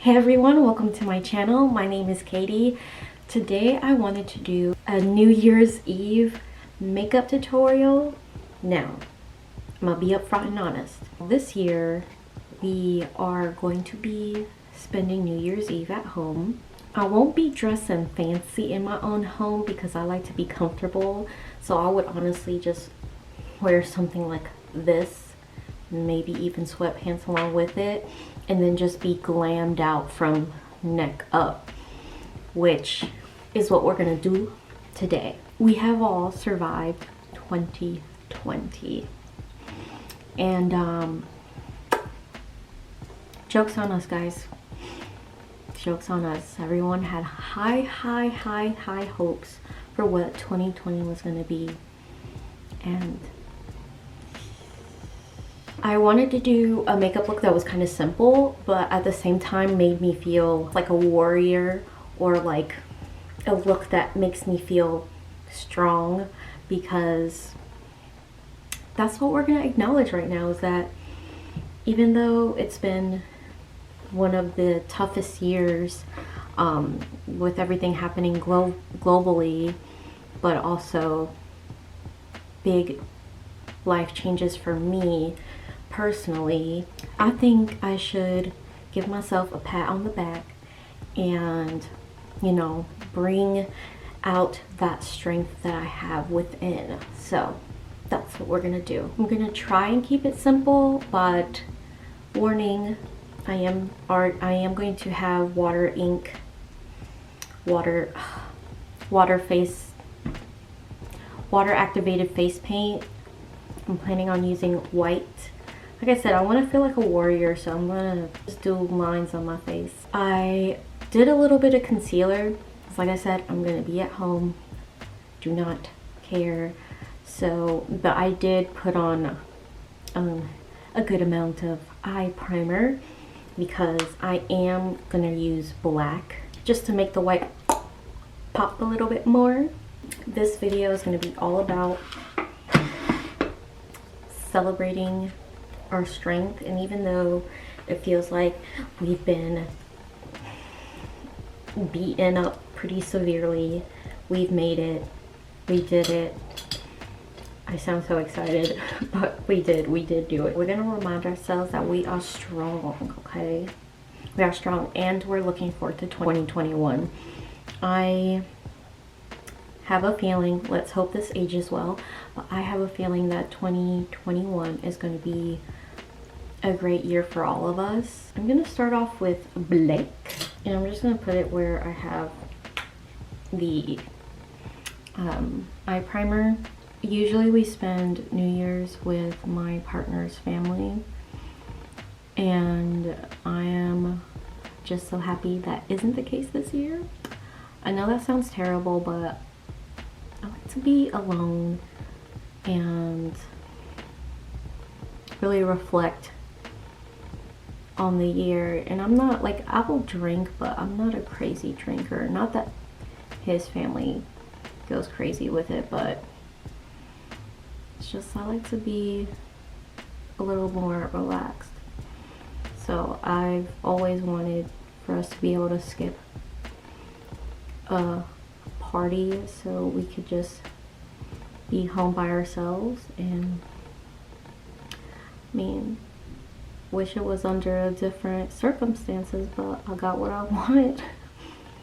Hey everyone, welcome to my channel. My name is Katie. Today I wanted to do a New Year's Eve makeup tutorial. Now, I'm gonna be upfront and honest. This year we are going to be spending New Year's Eve at home. I won't be dressing fancy in my own home because I like to be comfortable. So I would honestly just wear something like this, maybe even sweatpants along with it, and then just be glammed out from neck up, which is what we're gonna do today. We have all survived 2020, and joke's on us, guys. Joke's on us. Everyone had high hopes for what 2020 was gonna be, and I wanted to do a makeup look that was kind of simple, but at the same time made me feel like a warrior, or like a look that makes me feel strong, because that's what we're going to acknowledge right now, is that even though it's been one of the toughest years with everything happening globally, but also big life changes for me personally, I think I should give myself a pat on the back and, you know, bring out that strength that I have within. So that's what we're gonna do. I'm gonna try and keep it simple, but warning, I am going to have water activated face paint. I'm planning on using white. Like I said, I want to feel like a warrior, so I'm gonna just do lines on my face. I did a little bit of concealer. Like I said, I'm gonna be at home, do not care. So, but I did put on a good amount of eye primer because I am gonna use black just to make the white pop a little bit more. This video is gonna be all about celebrating our strength, and even though it feels like we've been beaten up pretty severely, we've made it. We did it. I sound so excited, but we did do it. We're gonna remind ourselves that we are strong, okay? We are strong, and we're looking forward to 2021. I have a feeling, let's hope this ages well, but I have a feeling that 2021 is going to be a great year for all of us. I'm going to start off with black, and I'm just going to put it where I have the eye primer. Usually we spend New Year's with my partner's family, and I am just so happy that isn't the case this year. I know that sounds terrible, but I like to be alone and really reflect on the year. And I'm not like, I will drink, but I'm not a crazy drinker. Not that his family goes crazy with it, but it's just I like to be a little more relaxed. So I've always wanted for us to be able to skip a party so we could just be home by ourselves. And I mean, wish it was under different circumstances, but I got what I wanted.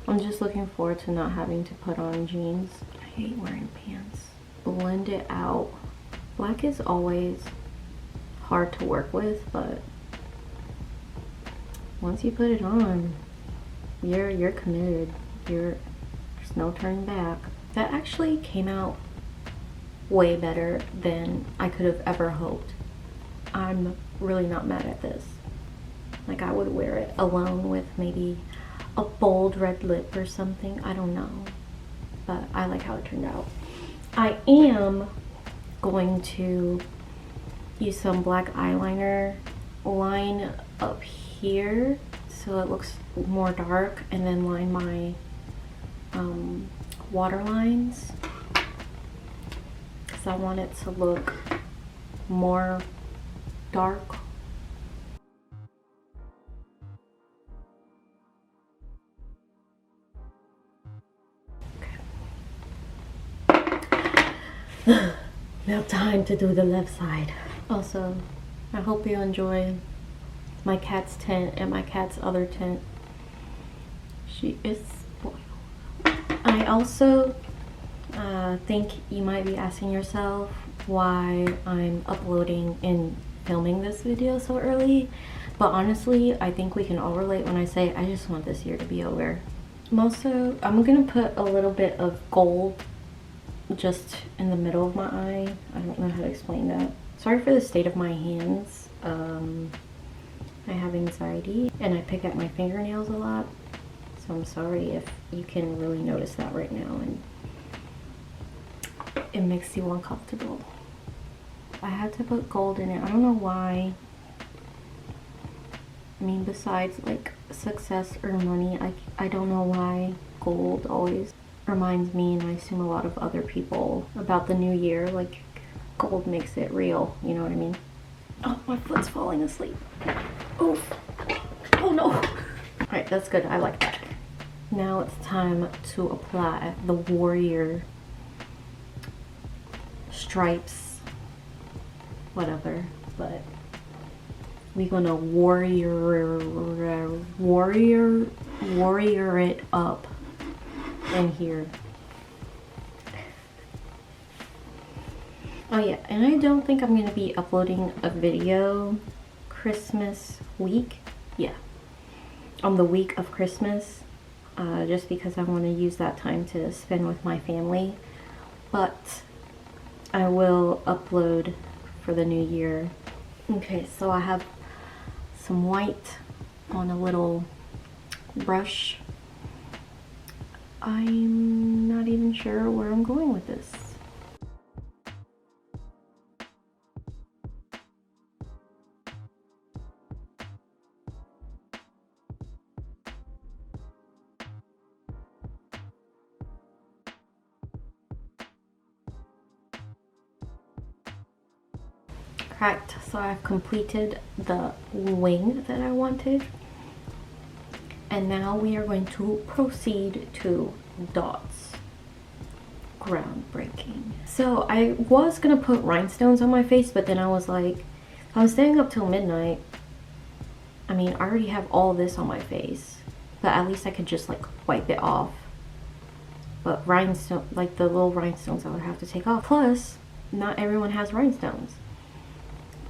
I'm just looking forward to not having to put on jeans. I hate wearing pants. Blend it out. Black is always hard to work with, but once you put it on, you're committed. There's no turning back. That actually came out way better than I could have ever hoped. I'm really not mad at this. Like, I would wear it alone with maybe a bold red lip or something. I don't know, but I like how it turned out. I am going to use some black eyeliner, line up here so it looks more dark, and then line my water lines because I want it to look more dark. Now time to do the left side. Also, I hope you enjoy my cat's tent and my cat's other tent. She is spoiled. I also think you might be asking yourself why I'm uploading and filming this video so early, but honestly I think we can all relate when I say I just want this year to be over. Also, I'm gonna put a little bit of gold just in the middle of my eye. I don't know how to explain that. Sorry for the state of my hands. I have anxiety and I pick at my fingernails a lot, so I'm sorry if you can really notice that right now and it makes you uncomfortable. I had to put gold in it. I don't know why. I mean, besides like success or money, I don't know why gold always reminds me, and I assume a lot of other people, about the new year. Like, gold makes it real, you know what I mean? Oh, my foot's falling asleep. Oof. Oh no. Alright, that's good. I like that. Now it's time to apply the warrior stripes, whatever, but we're gonna warrior it up in here. Oh yeah, and I don't think I'm gonna be uploading a video Christmas week. Yeah, on the week of Christmas, just because I want to use that time to spend with my family, but I will upload for the new year. Okay, so I have some white on a little brush. I'm not even sure where I'm going with this. Correct, so I've completed the wing that I wanted. And now we are going to proceed to dots. Groundbreaking. So I was gonna put rhinestones on my face, but then I was like, I was staying up till midnight. I mean, I already have all this on my face, but at least I could just like wipe it off. But rhinestone, like the little rhinestones I would have to take off. Plus, not everyone has rhinestones.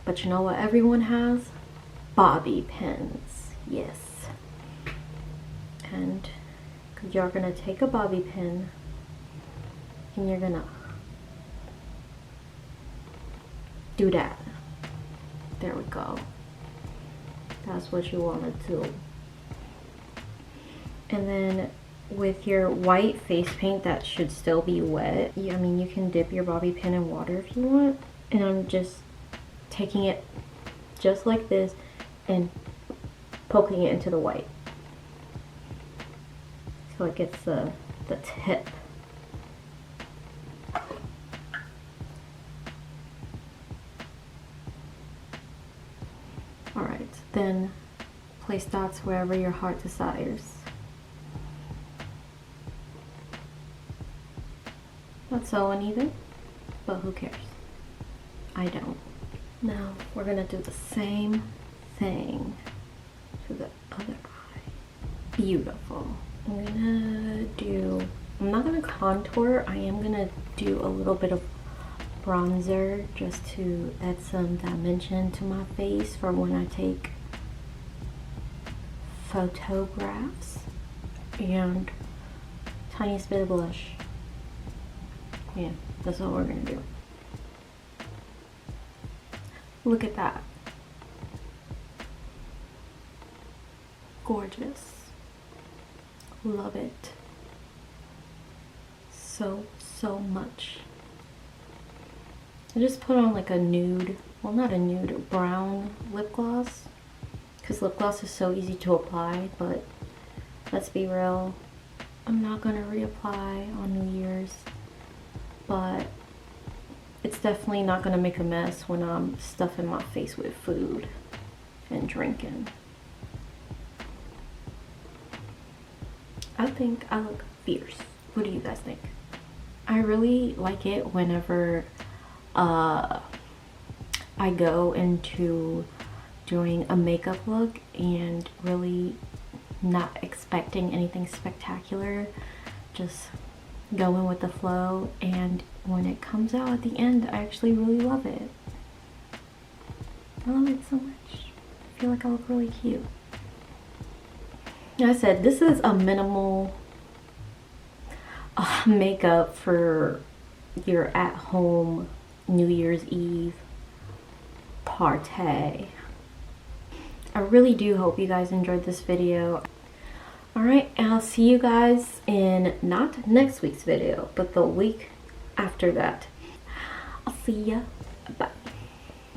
But you know what everyone has? Bobby pins. Yes. And you're gonna take a bobby pin and you're gonna do that. There we go. That's what you want to do. And then with your white face paint that should still be wet, I mean, you can dip your bobby pin in water if you want. And I'm just taking it just like this and poking it into the white. So it gets the tip. Alright, then place dots wherever your heart desires. Not so uneven, but who cares? I don't. Now we're gonna do the same thing to the other eye. Beautiful. I'm not gonna contour, I am gonna do a little bit of bronzer just to add some dimension to my face for when I take photographs, and tiniest bit of blush. Yeah, that's what we're gonna do. Look at that. Gorgeous. Love it so much. I just put on like a nude, well, not a nude, brown lip gloss, because lip gloss is so easy to apply, but let's be real, I'm not gonna reapply on New Year's, but it's definitely not gonna make a mess when I'm stuffing my face with food and drinking. I think I look fierce. What do you guys think? I really like it whenever I go into doing a makeup look and really not expecting anything spectacular, just going with the flow, and when it comes out at the end, I actually really love it. I love it so much. I feel like I look really cute. Like I said, this is a minimal makeup for your at-home New Year's Eve party. I really do hope you guys enjoyed this video. Alright, and I'll see you guys in not next week's video, but the week after that. I'll see ya. Bye.